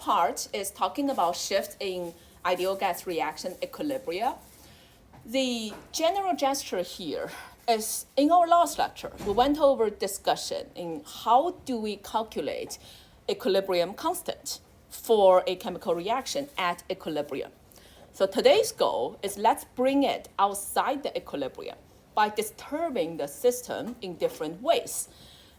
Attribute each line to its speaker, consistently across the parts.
Speaker 1: part is talking about shift in ideal gas reaction equilibria. The general gesture here is, in our last lecture, we went over discussion in how do we calculate equilibrium constant for a chemical reaction at equilibrium. So today's goal is let's bring it outside the equilibrium by disturbing the system in different ways,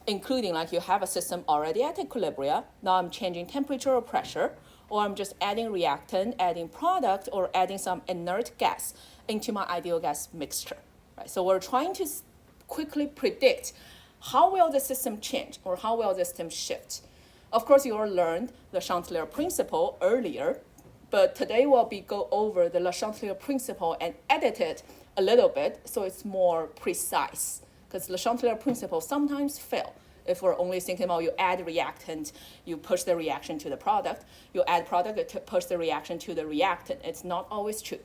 Speaker 1: including like you have a system already at equilibrium, now I'm changing temperature or pressure, or I'm just adding reactant, adding product, or adding some inert gas into my ideal gas mixture. Right? So we're trying to quickly predict how will the system change or how will the system shift. Of course, you all learned the Chantellier principle earlier, but today we'll go over the Le Chantellier principle and edit it a little bit so it's more precise. Because Le Chantellier principle sometimes fail. If we're only thinking about you add reactant, you push the reaction to the product. You add product to push the reaction to the reactant. It's not always true.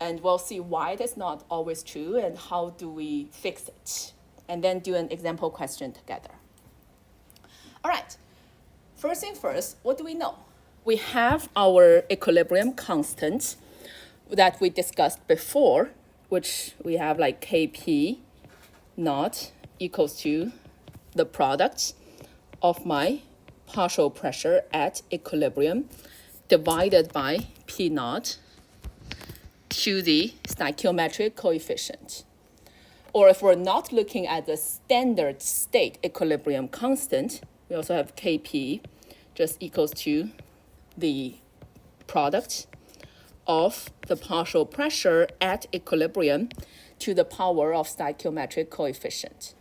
Speaker 1: And we'll see why it is not always true and how do we fix it. And then do an example question together. All right. First thing first, what do we know? We have our equilibrium constant that we discussed before, which we have like Kp naught equals to the product of my partial pressure at equilibrium divided by P naught to the stoichiometric coefficient. Or if we're not looking at the standard state equilibrium constant, we also have Kp just equals to the product of the partial pressure at equilibrium to the power of stoichiometric coefficient.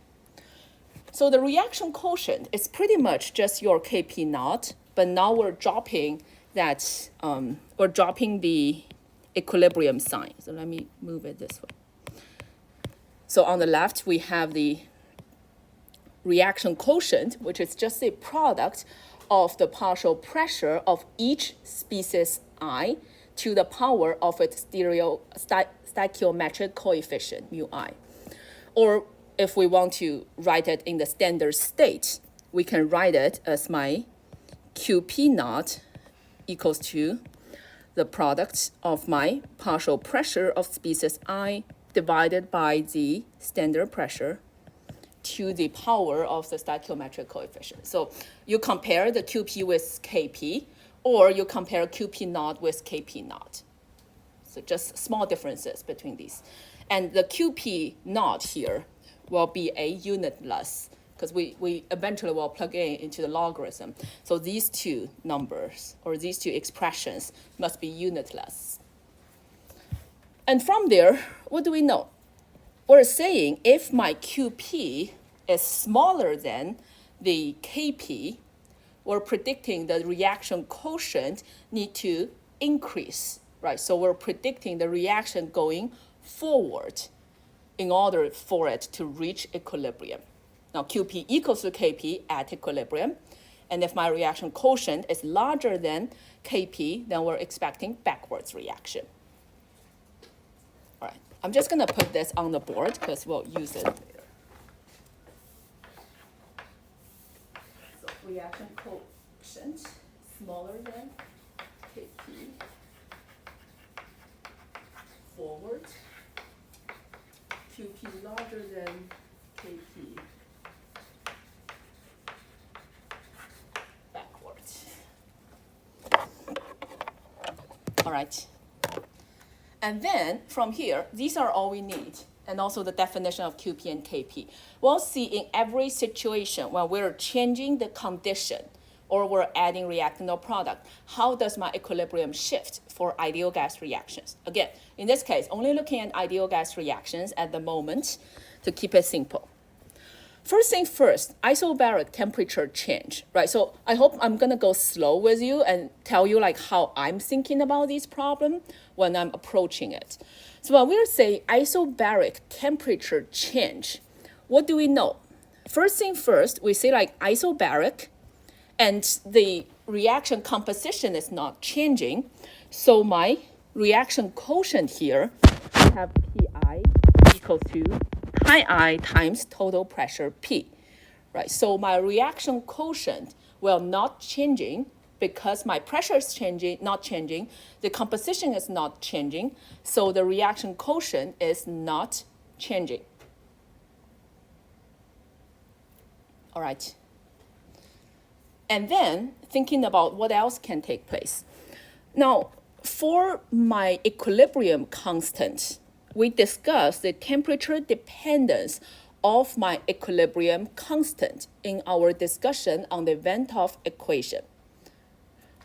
Speaker 1: So the reaction quotient is pretty much just your Kp naught, but now we're dropping that, we're dropping the equilibrium sign. So let me move it this way. So on the left, we have the reaction quotient, which is just the product of the partial pressure of each species I to the power of its stoichiometric coefficient, mu I. Or if we want to write it in the standard state, we can write it as my Qp naught equals to the product of my partial pressure of species I divided by the standard pressure to the power of the stoichiometric coefficient. So you compare the Qp with Kp, or you compare Qp naught with Kp naught. So just small differences between these. And the Qp naught here will be a unitless, because we eventually will plug into the logarithm. So these two numbers, or these two expressions, must be unitless. And from there, what do we know? We're saying if my Qp is smaller than the Kp, we're predicting the reaction quotient need to increase, right? So we're predicting the reaction going forward in order for it to reach equilibrium. Now, Qp equals to Kp at equilibrium. And if my reaction quotient is larger than Kp, then we're expecting backwards reaction. All right, I'm just going to put this on the board because we'll use it later. So reaction quotient smaller than Kp forward. Qp larger than Kp backwards. All right. And then from here, these are all we need, and also the definition of Qp and Kp. We'll see in every situation when we're changing the condition or we're adding reactant or product, how does my equilibrium shift for ideal gas reactions? Again, in this case, only looking at ideal gas reactions at the moment to keep it simple. First thing first, isobaric temperature change, right? So I hope I'm gonna go slow with you and tell you like how I'm thinking about this problem when I'm approaching it. So when we're saying isobaric temperature change, what do we know? First thing first, we say like isobaric, and the reaction composition is not changing. So my reaction quotient here, I have Pi equals to chi I times total pressure P, right? So my reaction quotient will not changing because my pressure is not changing, the composition is not changing, so the reaction quotient is not changing. All right. And then thinking about what else can take place. Now, for my equilibrium constant, we discussed the temperature dependence of my equilibrium constant in our discussion on the Van 't Hoff equation.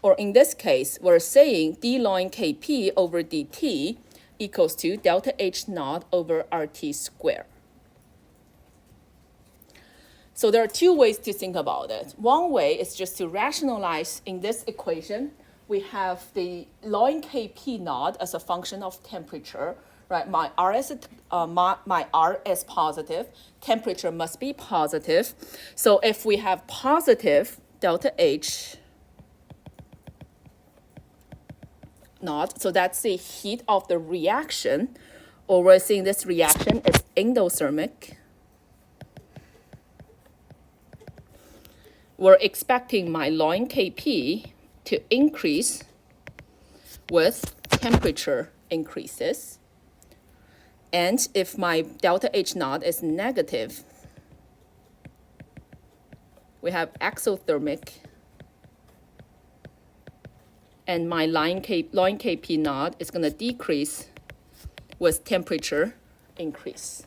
Speaker 1: Or in this case, we're saying d ln Kp over dt equals to delta H naught over RT squared. So there are two ways to think about it. One way is just to rationalize in this equation. We have the ln Kp naught as a function of temperature, right? My R is positive. Temperature must be positive. So if we have positive delta H naught, so that's the heat of the reaction, or we're seeing this reaction is endothermic. We're expecting my ln Kp to increase with temperature increases. And if my delta H naught is negative, we have exothermic, and my ln Kp naught is going to decrease with temperature increase.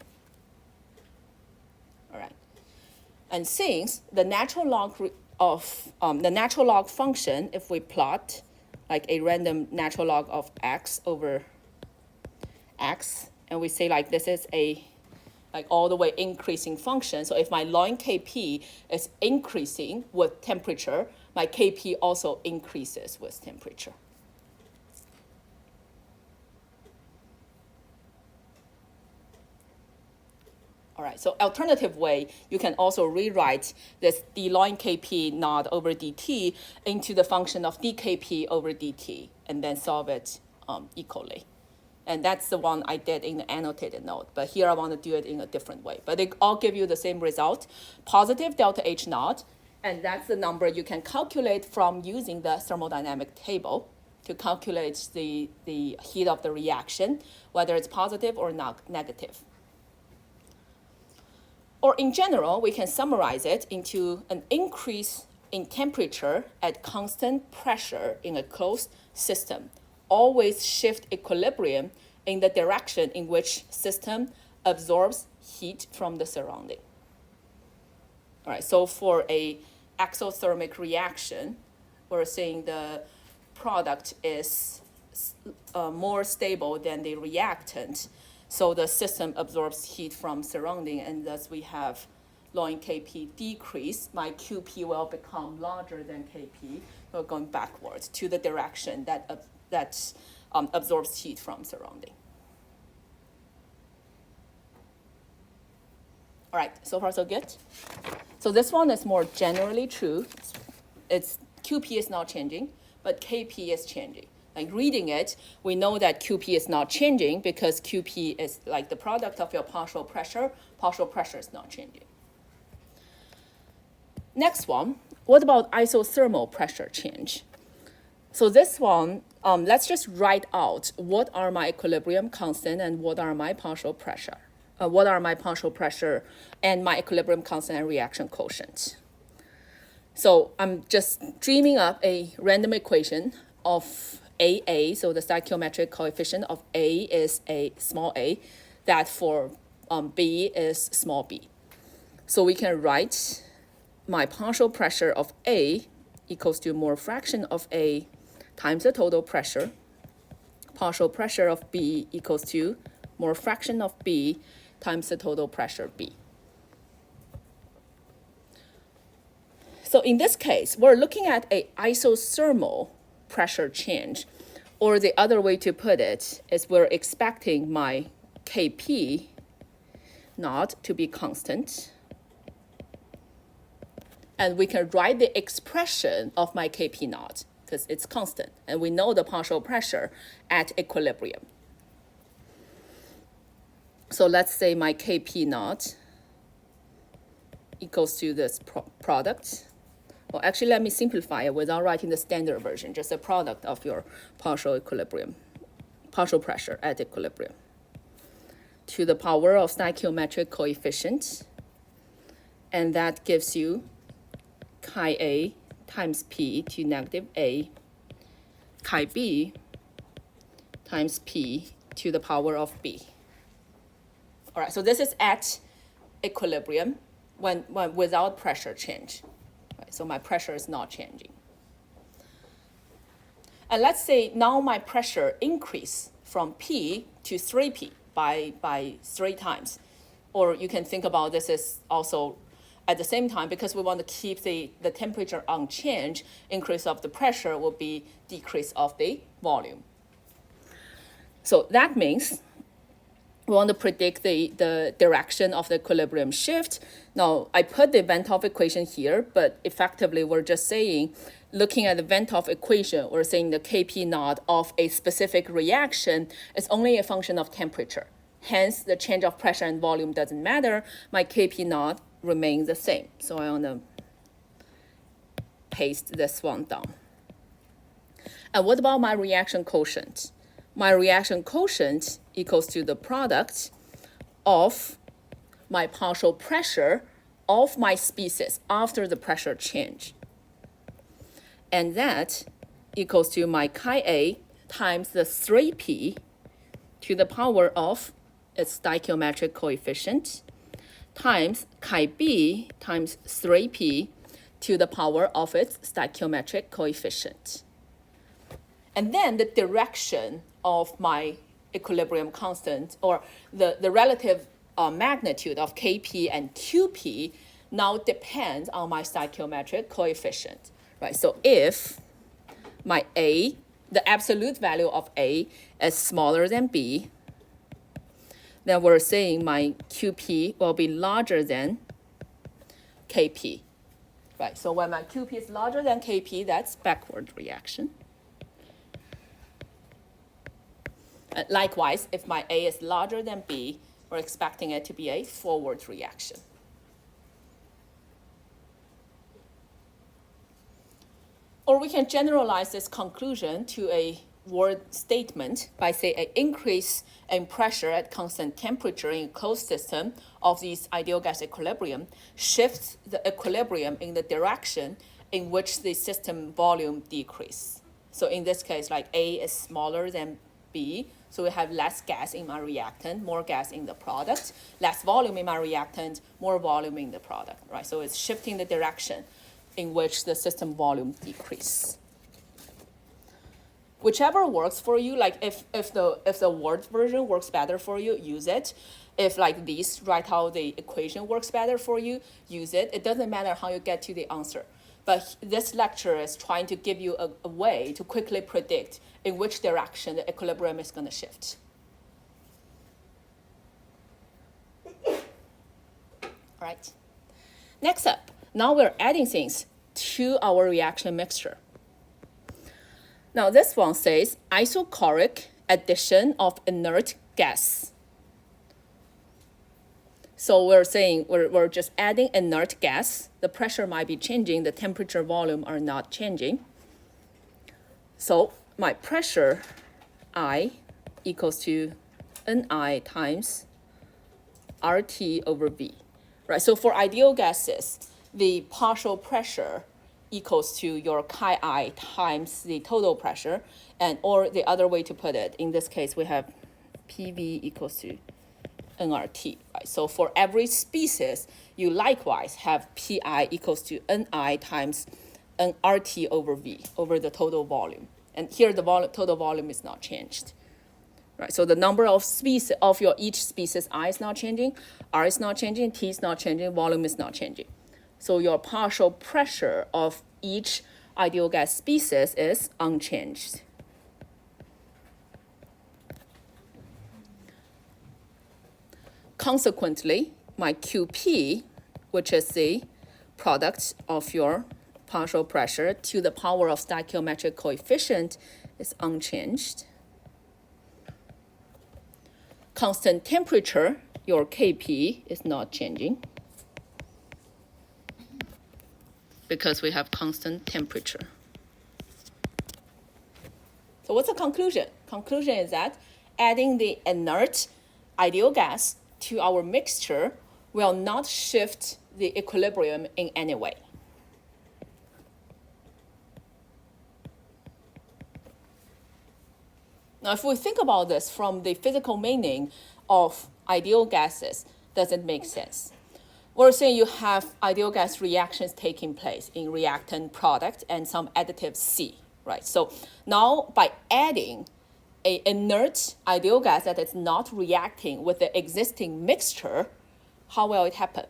Speaker 1: All right. And since the natural log of the natural log function, if we plot like a random natural log of x over x, and we say like this is a like all the way increasing function. So if my ln Kp is increasing with temperature, my Kp also increases with temperature. All right, so alternative way, you can also rewrite this d ln Kp naught over dt into the function of dKp over dt, and then solve it equally. And that's the one I did in the annotated note. But here I want to do it in a different way. But they all give you the same result, positive delta H naught. And that's the number you can calculate from using the thermodynamic table to calculate the heat of the reaction, whether it's positive or not negative. Or in general, we can summarize it into an increase in temperature at constant pressure in a closed system always shift equilibrium in the direction in which system absorbs heat from the surrounding. All right, so for a exothermic reaction, we're saying the product is more stable than the reactant, so the system absorbs heat from surrounding, and thus we have ln Kp decrease. My Qp will become larger than Kp. We're going backwards to the direction that absorbs heat from surrounding. All right, so far so good. So this one is more generally true. It's Qp is not changing, but Kp is changing. Like reading it, we know that Qp is not changing because Qp is like the product of your partial pressure. Partial pressure is not changing. Next one, what about isothermal pressure change? So this one, let's just write out what are my equilibrium constant and what are my partial pressure. What are my partial pressure and my equilibrium constant and reaction quotient. So I'm just dreaming up a random equation of AA, so the stoichiometric coefficient of A is a small a, that for B is small b. So we can write my partial pressure of A equals to mole fraction of A times the total pressure. Partial pressure of B equals to mole fraction of B times the total pressure B. So in this case, we're looking at an isothermal pressure change, or the other way to put it is we're expecting my Kp naught to be constant. And we can write the expression of my Kp naught because it's constant. And we know the partial pressure at equilibrium. So let's say my Kp naught equals to this product Well, actually, let me simplify it without writing the standard version, just a product of your partial pressure at equilibrium, to the power of stoichiometric coefficient, and that gives you chi A times P to negative A, chi B times P to the power of B. All right, so this is at equilibrium when without pressure change. Right, so my pressure is not changing. And let's say now my pressure increase from P to 3P by 3 times. Or you can think about this as also at the same time, because we want to keep the temperature unchanged, increase of the pressure will be decrease of the volume. So that means we want to predict the direction of the equilibrium shift. Now, I put the Van 't Hoff equation here, but effectively we're just saying, looking at the Van 't Hoff equation, we're saying the Kp naught of a specific reaction is only a function of temperature. Hence, the change of pressure and volume doesn't matter. My Kp naught remains the same. So I want to paste this one down. And what about my reaction quotient? My reaction quotient equals to the product of my partial pressure of my species after the pressure change. And that equals to my chi A times the 3P to the power of its stoichiometric coefficient times chi B times 3P to the power of its stoichiometric coefficient. And then the direction of my equilibrium constant, or the relative magnitude of Kp and Qp, now depends on my stoichiometric coefficient, right? So if my A, the absolute value of A is smaller than B, then we're saying my Qp will be larger than Kp, right? So when my Qp is larger than Kp, that's backward reaction. Likewise, if my A is larger than B, we're expecting it to be a forward reaction. Or we can generalize this conclusion to a word statement by saying an increase in pressure at constant temperature in a closed system of these ideal gas equilibrium shifts the equilibrium in the direction in which the system volume decreases. So in this case, like A is smaller than B, so we have less gas in my reactant, more gas in the product, less volume in my reactant, more volume in the product, right? So it's shifting the direction in which the system volume decreases. Whichever works for you, like if the word version works better for you, use it. If like this, write how the equation works better for you, use it. It doesn't matter how you get to the answer. But this lecture is trying to give you a way to quickly predict in which direction the equilibrium is going to shift. Right. Next up, now we're adding things to our reaction mixture. Now this one says isochoric addition of inert gas. So we're saying we're just adding inert gas. The pressure might be changing, the temperature, volume are not changing. So my pressure I equals to Ni times RT over V. Right, so for ideal gases, the partial pressure equals to your chi I times the total pressure, and or the other way to put it, in this case, we have PV equals to nRT, right? So for every species, you likewise have PI equals to Ni times nRT over V, over the total volume. And here the total volume is not changed. Right, so the number of species of your each species I is not changing, R is not changing, T is not changing, volume is not changing. So your partial pressure of each ideal gas species is unchanged. Consequently, my Qp, which is the product of your partial pressure to the power of stoichiometric coefficient, is unchanged. Constant temperature, your Kp is not changing. because we have constant temperature. So what's the conclusion? Conclusion is that adding the inert ideal gas to our mixture will not shift the equilibrium in any way. Now, if we think about this from the physical meaning of ideal gases, does it make sense? We're saying you have ideal gas reactions taking place in reactant product and some additive C, right? So now by adding an inert ideal gas that is not reacting with the existing mixture, how will it happen?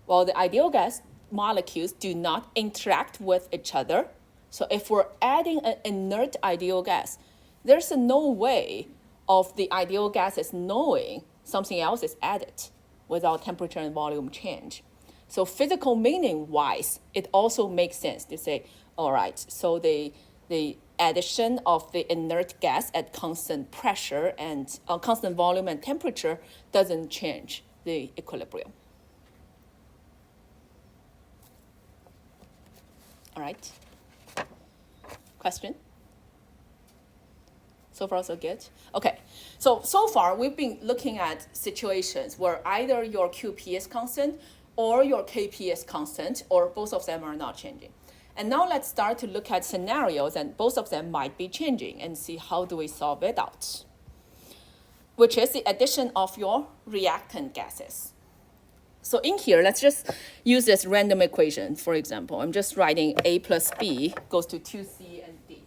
Speaker 1: Well, the ideal gas molecules do not interact with each other. So if we're adding an inert ideal gas, there's no way of the ideal gases knowing something else is added without temperature and volume change. So physical meaning-wise, it also makes sense to say, all right, so the addition of the inert gas at constant pressure and constant volume and temperature doesn't change the equilibrium. All right. Question? So far, so good? Okay, so far we've been looking at situations where either your QP is constant or your KP is constant, or both of them are not changing. And now let's start to look at scenarios and both of them might be changing and see how do we solve it out, which is the addition of your reactant gases. So in here, let's just use this random equation, for example. I'm just writing A plus B goes to 2C and D.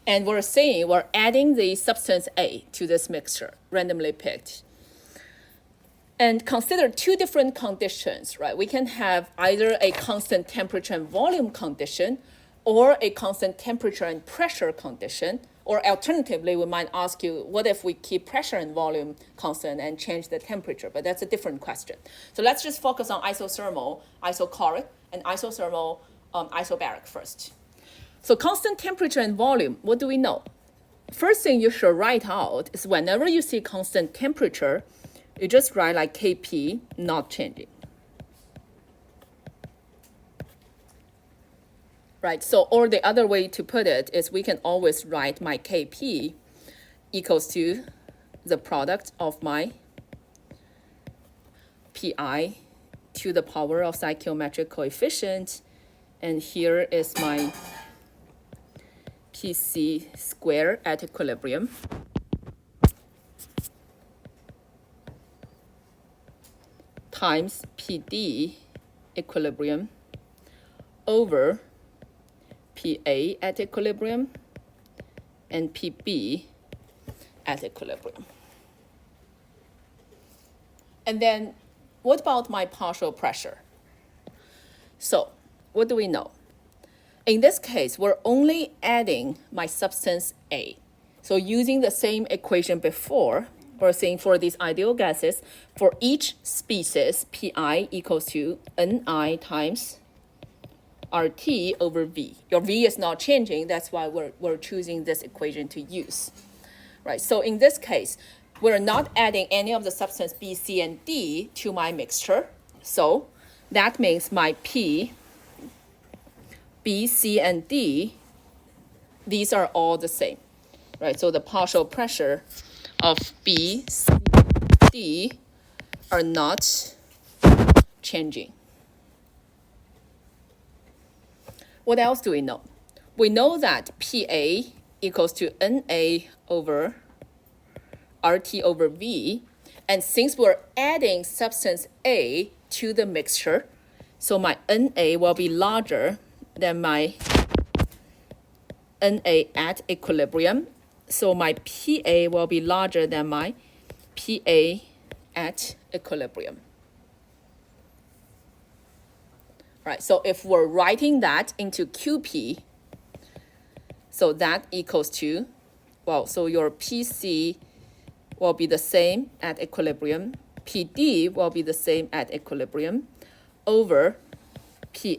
Speaker 1: And we're saying we're adding the substance A to this mixture, randomly picked. And consider two different conditions, right? We can have either a constant temperature and volume condition or a constant temperature and pressure condition. Or alternatively, we might ask you, what if we keep pressure and volume constant and change the temperature? But that's a different question. So let's just focus on isothermal, isochoric, and isothermal isobaric first. So constant temperature and volume, what do we know? First thing you should write out is whenever you see constant temperature, you just write like Kp not changing. Right, so or the other way to put it is we can always write my Kp equals to the product of my Pi to the power of stoichiometric coefficient, and here is my Pc squared at equilibrium times Pd equilibrium over Pa at equilibrium and Pb at equilibrium. And then what about my partial pressure? So what do we know? In this case, we're only adding my substance A. So using the same equation before, we're saying for these ideal gases, for each species, Pi equals to Ni times RT over V. Your V is not changing, that's why we're choosing this equation to use. Right, so in this case, we're not adding any of the substance B, C, and D to my mixture. So that means my P, B, C, and D, these are all the same, right? So the partial pressure of B, C, D are not changing. What else do we know? We know that Pa equals to Na over RT over V, and since we're adding substance A to the mixture, so my Na will be larger than my Na at equilibrium. So my Pa will be larger than my Pa at equilibrium. Right, so if we're writing that into Qp, so that equals to, well, so your Pc will be the same at equilibrium, Pd will be the same at equilibrium, over Pa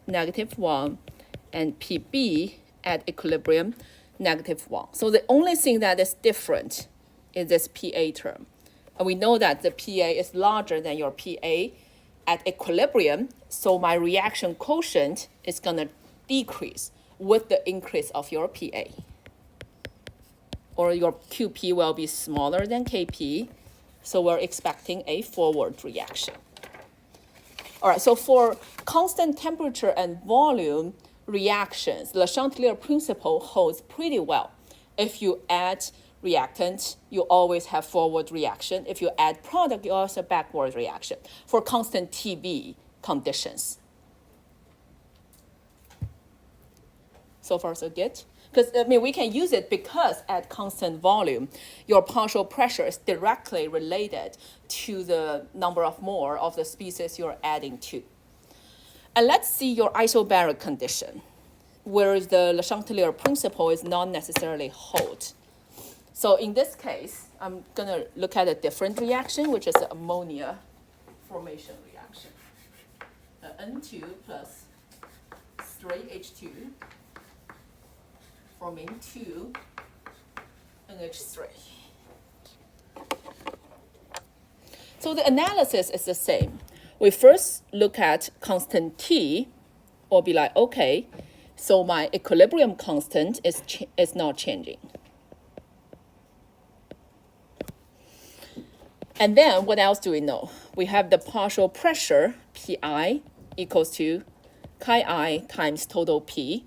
Speaker 1: -1 and Pb at equilibrium -1. So the only thing that is different is this PA term. And we know that the PA is larger than your PA at equilibrium, so my reaction quotient is going to decrease with the increase of your PA. Or your QP will be smaller than KP, so we're expecting a forward reaction. All right, so for constant temperature and volume reactions, Le Chatelier principle holds pretty well. If you add reactant, you always have forward reaction. If you add product, you also have backward reaction for constant TB conditions. So far, so good. Because, we can use it because at constant volume, your partial pressure is directly related to the number of mole of the species you're adding to. And let's see your isobaric condition, where the Le Chatelier principle is not necessarily hold. So in this case, I'm going to look at a different reaction, which is the ammonia formation reaction. N2 plus 3H2 forming 2 NH3. So the analysis is the same. We first look at constant T, or be like, okay, so my equilibrium constant is not changing. And then what else do we know? We have the partial pressure, Pi, equals to chi I times total P.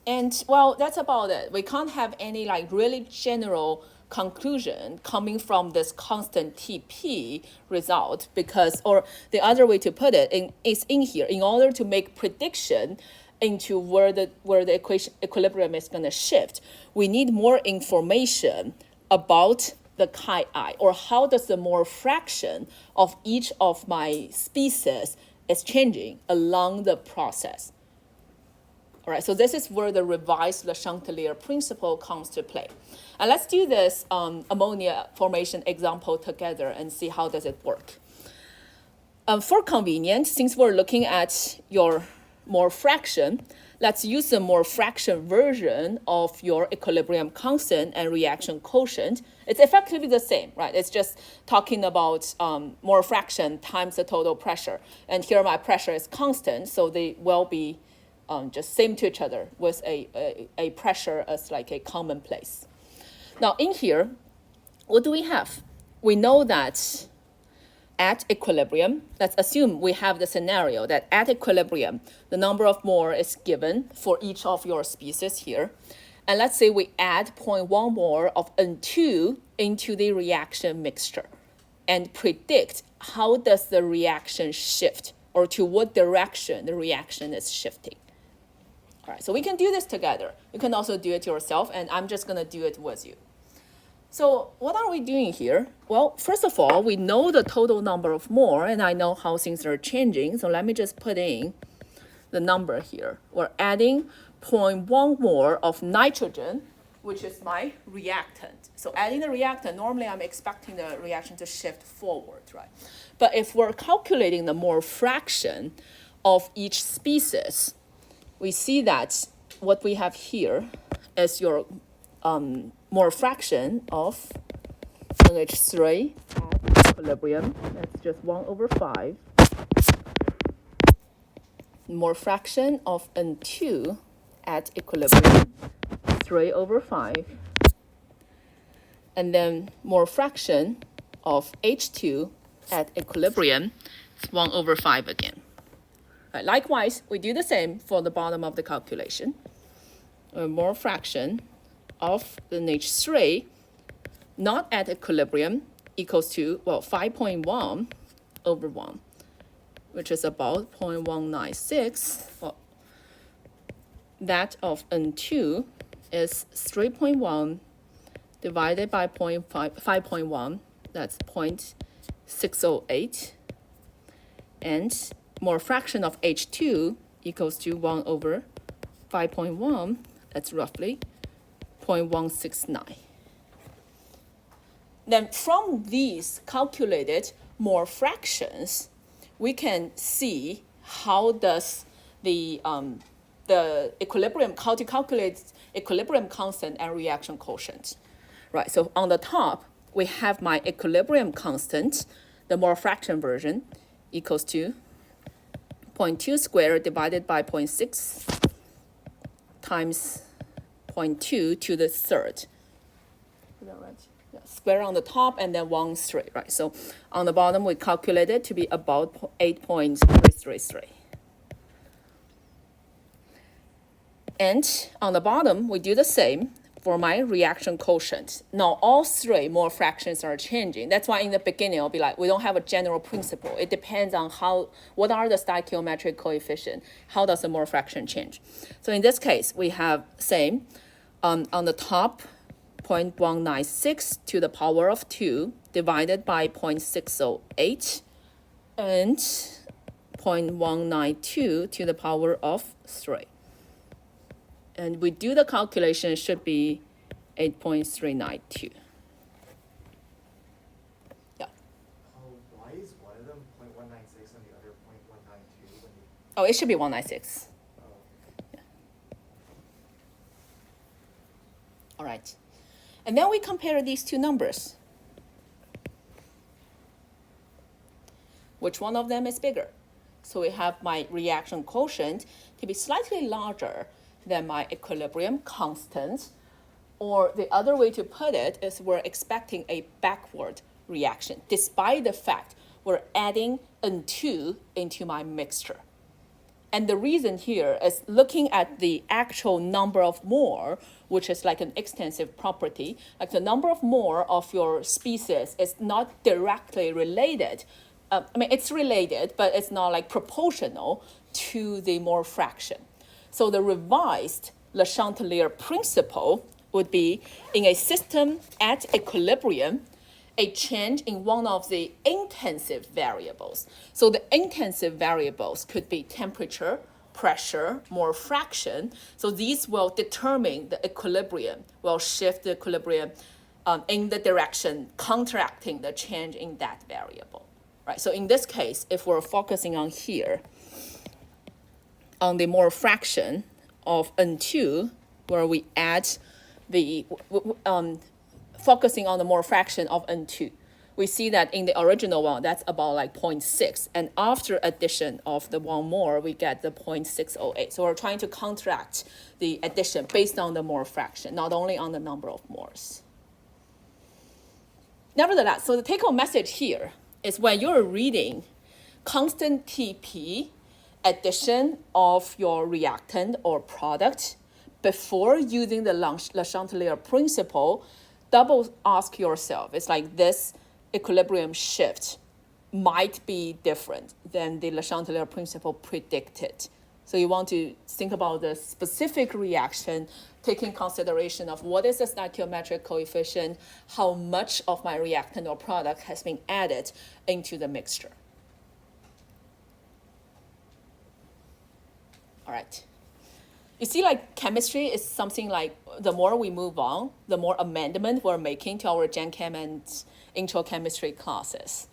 Speaker 1: And, well, that's about it. We can't have any, really general conclusion coming from this constant TP result because, or the other way to put it is in here. In order to make prediction into where the equilibrium is going to shift, we need more information about the chi I, or how does the mole fraction of each of my species is changing along the process. All right, so this is where the revised Le Chatelier principle comes to play. And let's do this ammonia formation example together and see how does it work. For convenience, since we're looking at your mole fraction, let's use the mole fraction version of your equilibrium constant and reaction quotient. It's effectively the same, right? It's just talking about mole fraction times the total pressure. And here my pressure is constant, so they will be just same to each other with a pressure as like a commonplace. Now in here, what do we have? We know that at equilibrium, let's assume we have the scenario that at equilibrium, the number of mole is given for each of your species here. And let's say we add 0.1 mole of N2 into the reaction mixture and predict how does the reaction shift, or to what direction the reaction is shifting. All right, so we can do this together. You can also do it yourself, and I'm just going to do it with you. So what are we doing here? Well, first of all, we know the total number of mole, and I know how things are changing. So let me just put in the number here. We're adding 0.1 mole of nitrogen, which is my reactant. So adding the reactant, normally I'm expecting the reaction to shift forward, right? But if we're calculating the mole fraction of each species, we see that what we have here is your mole fraction of NH3 at equilibrium. That's just 1/5. Mole fraction of N2 at equilibrium, 3/5. And then mole fraction of H2 at equilibrium, it's 1/5 again. Right, likewise, we do the same for the bottom of the calculation. Mole fraction of the NH3 not at equilibrium equals to, 5.1/1, which is about 0.196. Well, that of N2 is 3.1 divided by 5.1, that's 0.608. And mole fraction of H2 equals to 1/5.1, that's roughly 0.169. Then from these calculated mole fractions, we can see how does the the equilibrium, how to calculate equilibrium constant and reaction quotient. Right, so on the top, we have my equilibrium constant, the mole fraction version, equals to 0.2 squared divided by 0.6 times 0.2 to the third. Is that right? Yeah, square on the top and then 1 straight, right? So on the bottom, we calculate it to be about 8.333. And on the bottom, we do the same for my reaction quotient. Now, all three mole fractions are changing. That's why in the beginning, I'll be like, we don't have a general principle. It depends on what are the stoichiometric coefficient? How does the mole fraction change? So in this case, we have same. On the top, 0.196 to the power of 2 divided by 0.608 and 0.192 to the power of 3. And we do the calculation, it should be 8.392. Yeah.
Speaker 2: Why is one of them 0.196 and the other 0.192?
Speaker 1: Oh, it should be 196.
Speaker 2: Oh.
Speaker 1: Yeah. All right. And then we compare these two numbers. Which one of them is bigger? So we have my reaction quotient to be slightly larger than my equilibrium constant, or the other way to put it is we're expecting a backward reaction, despite the fact we're adding N2 into my mixture. And the reason here is looking at the actual number of mole, which is like an extensive property, like the number of mole of your species is not directly related. It's related, but it's not like proportional to the mole fraction. So the revised Le Chatelier principle would be in a system at equilibrium, a change in one of the intensive variables. So the intensive variables could be temperature, pressure, mole fraction. So these will determine the equilibrium, will shift the equilibrium in the direction counteracting the change in that variable. Right? So in this case, if we're focusing on here, on the mole fraction of N2, where we add the, focusing on the mole fraction of N2, we see that in the original one, that's about like 0.6. And after addition of the one more, we get the 0.608. So we're trying to counteract the addition based on the mole fraction, not only on the number of moles. Nevertheless, so the take-home message here is when you're reading constant TP, addition of your reactant or product, before using the Le Chatelier principle, double ask yourself, it's like this equilibrium shift might be different than the Le Chatelier principle predicted. So you want to think about the specific reaction, taking consideration of what is the stoichiometric coefficient, how much of my reactant or product has been added into the mixture. All right. You see, like chemistry is something like the more we move on, the more amendment we're making to our Gen Chem and intro chemistry classes.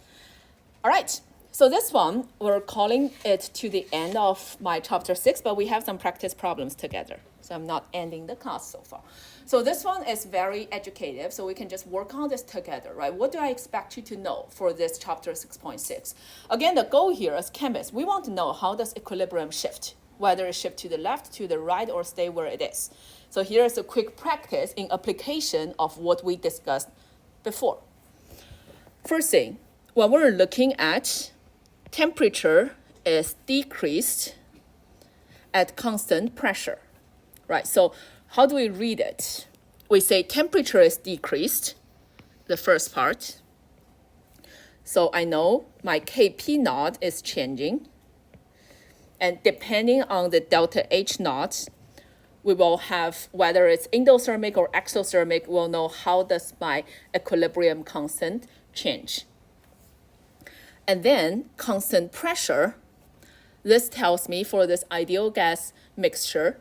Speaker 1: All right. So this one, we're calling it to the end of my chapter 6, but we have some practice problems together. So I'm not ending the class so far. So this one is very educative, so we can just work on this together, right? What do I expect you to know for this chapter 6.6? Again, the goal here as chemists, we want to know how does equilibrium shift, whether it shift to the left, to the right, or stay where it is. So here's a quick practice in application of what we discussed before. First thing, when we're looking at temperature is decreased at constant pressure, right? So how do we read it? We say temperature is decreased, the first part. So I know my Kp naught is changing. And depending on the delta H naught, we will have, whether it's endothermic or exothermic, we'll know how does my equilibrium constant change. And then constant pressure, this tells me for this ideal gas mixture,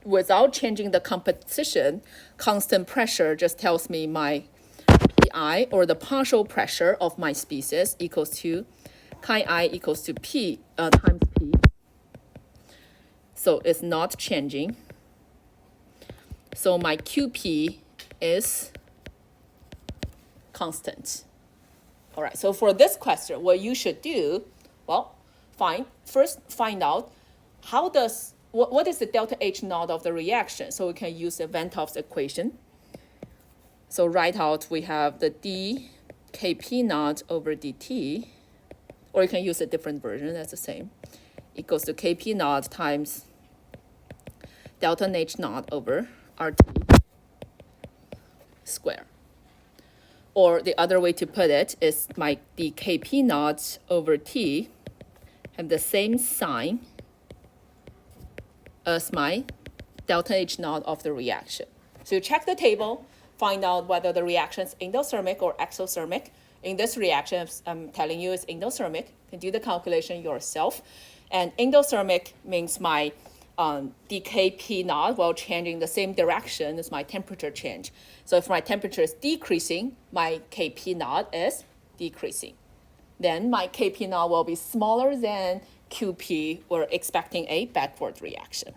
Speaker 1: without changing the composition, constant pressure just tells me my PI, or the partial pressure of my species, equals to chi I equals to P times P. So it's not changing. So my QP is constant. All right, so for this question, what you should do, well, first find out what is the delta H naught of the reaction. So we can use the Van 't Hoff's equation. So write out, we have the dKp naught over dt, or you can use a different version, that's the same, equals to Kp naught times delta H naught over RT square. Or the other way to put it is my dKp naught over T have the same sign as my delta H naught of the reaction. So you check the table, find out whether the reaction is endothermic or exothermic. In this reaction, I'm telling you it's endothermic. You can do the calculation yourself. And endothermic means my dKp naught while changing the same direction as my temperature change. So if my temperature is decreasing, my Kp naught is decreasing. Then my Kp naught will be smaller than Qp. We're expecting a backward reaction.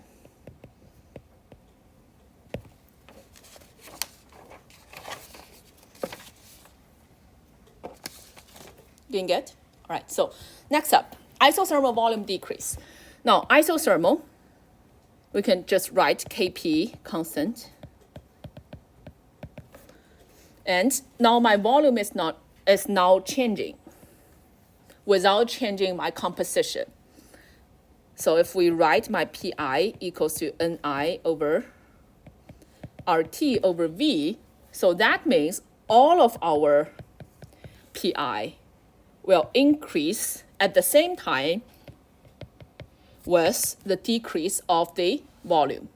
Speaker 1: Getting it? All right, so next up, isothermal volume decrease. Now, isothermal, we can just write Kp constant. And now my volume is now changing without changing my composition. So if we write my Pi equals to Ni over RT over V, so that means all of our Pi will increase at the same time with the decrease of the volume.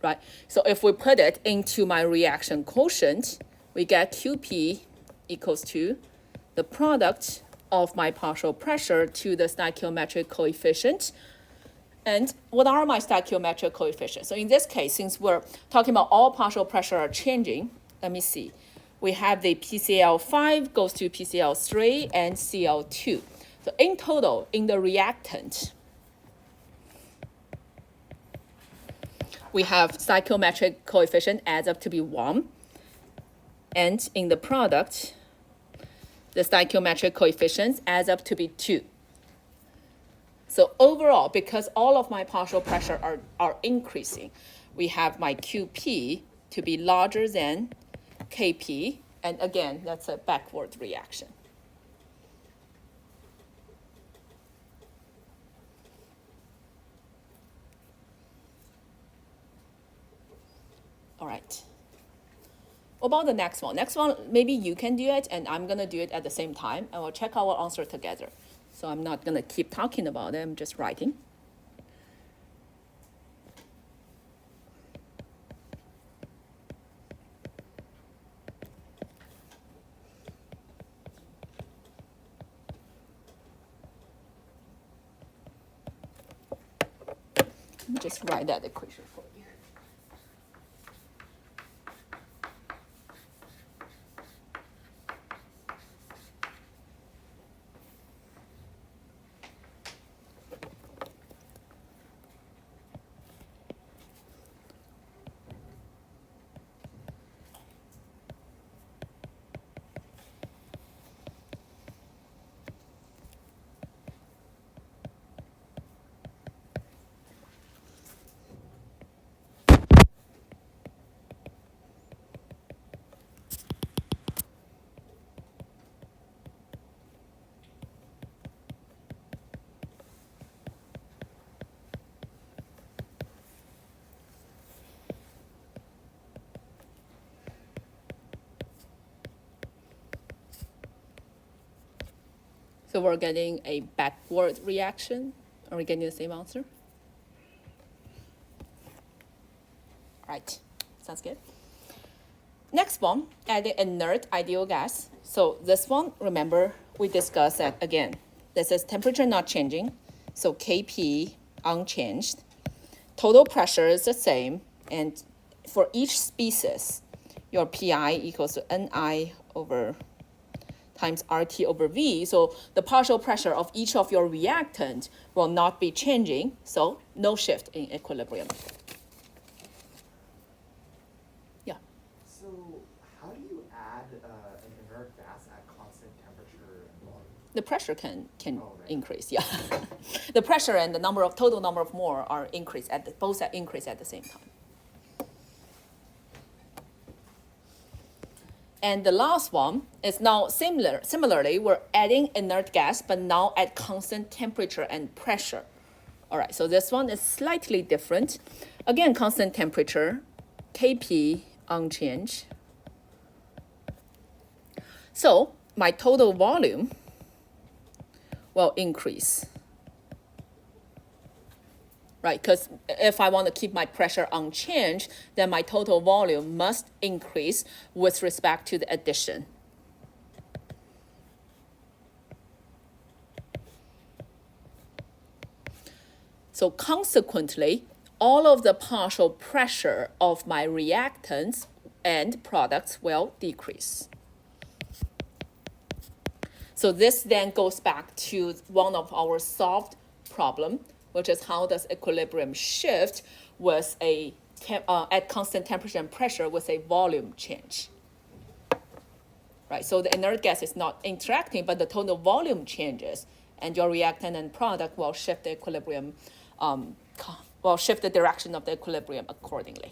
Speaker 1: Right? So if we put it into my reaction quotient, we get Qp equals to the product of my partial pressure to the stoichiometric coefficient. And what are my stoichiometric coefficients? So in this case, since we're talking about all partial pressure are changing, let me see. We have the PCl5 goes to PCl3 and Cl2. So in total, in the reactant, we have stoichiometric coefficient adds up to be 1. And in the product, the stoichiometric coefficients adds up to be 2. So overall, because all of my partial pressure are increasing, we have my Qp to be larger than Kp. And again, that's a backward reaction. All right. What about the next one? Next one, maybe you can do it, and I'm going to do it at the same time, and we'll check our answer together. So I'm not going to keep talking about it. I'm just writing. Let me just write that equation for you. So we're getting a backward reaction. Are we getting the same answer? All right, sounds good. Next one, adding inert ideal gas. So this one, remember, we discussed that again. This is temperature not changing, so Kp unchanged. Total pressure is the same, and for each species, your Pi equals to Ni over times RT over V. So the partial pressure of each of your reactant will not be changing, so no shift in equilibrium. Yeah.
Speaker 2: So how do you add an inert gas at constant temperature and volume?
Speaker 1: The pressure can
Speaker 2: Oh, right.
Speaker 1: increase, yeah. The pressure and the total number of mole are both increase at the same time. And the last one is now similarly, we're adding inert gas, but now at constant temperature and pressure. All right, so this one is slightly different. Again, constant temperature, Kp unchanged. So my total volume will increase. Right, because if I want to keep my pressure unchanged, then my total volume must increase with respect to the addition. So consequently, all of the partial pressure of my reactants and products will decrease. So this then goes back to one of our solved problem, which is how does equilibrium shift with at constant temperature and pressure with a volume change. Right, so the inert gas is not interacting, but the total volume changes, and your reactant and product will shift the equilibrium, will shift the direction of the equilibrium accordingly.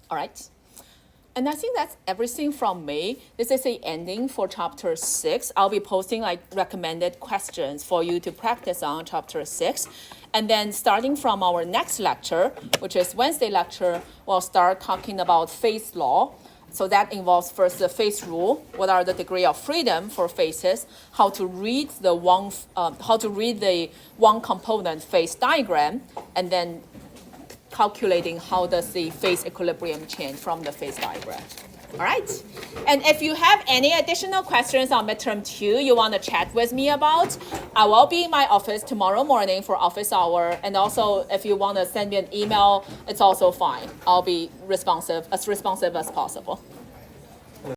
Speaker 1: All right. And I think that's everything from me. This is the ending for chapter 6. I'll be posting like recommended questions for you to practice on chapter 6. And then starting from our next lecture, which is Wednesday lecture, we'll start talking about phase law. So that involves first the phase rule, what are the degree of freedom for phases, how to read the one component phase diagram, and then calculating how does the phase equilibrium change from the phase diagram. All right? And if you have any additional questions on midterm 2 you want to chat with me about, I will be in my office tomorrow morning for office hour. And also, if you want to send me an email, it's also fine. I'll be as responsive as possible.